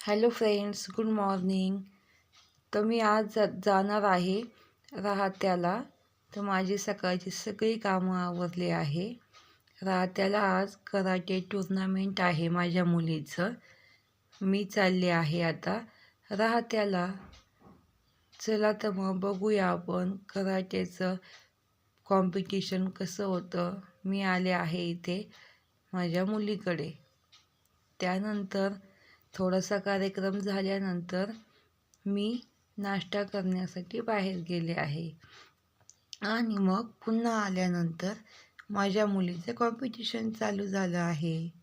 Hello friends, good morning. तर मी आज जाणार आहे राहत्याला. तर माझी सकाळची सगळी कामं आवरली आहे. राहत्याला आज कराटे टुर्नामेंट आहे माझ्या मुलीचं. मी चालले आहे आता राहत्याला. चला तर मग बघूया आपण कराटेचं कॉम्पिटिशन कसं होतं. मी आले आहे इथे माझ्या मुलीकडे. त्यानंतर थोडासा कार्यक्रम झाल्यानंतर मी नाश्ता करण्यासाठी बाहेर गेले आहे आणि मग पुन्हा आल्यानंतर माझ्या मुलीचं कॉम्पिटिशन चालू झालं आहे.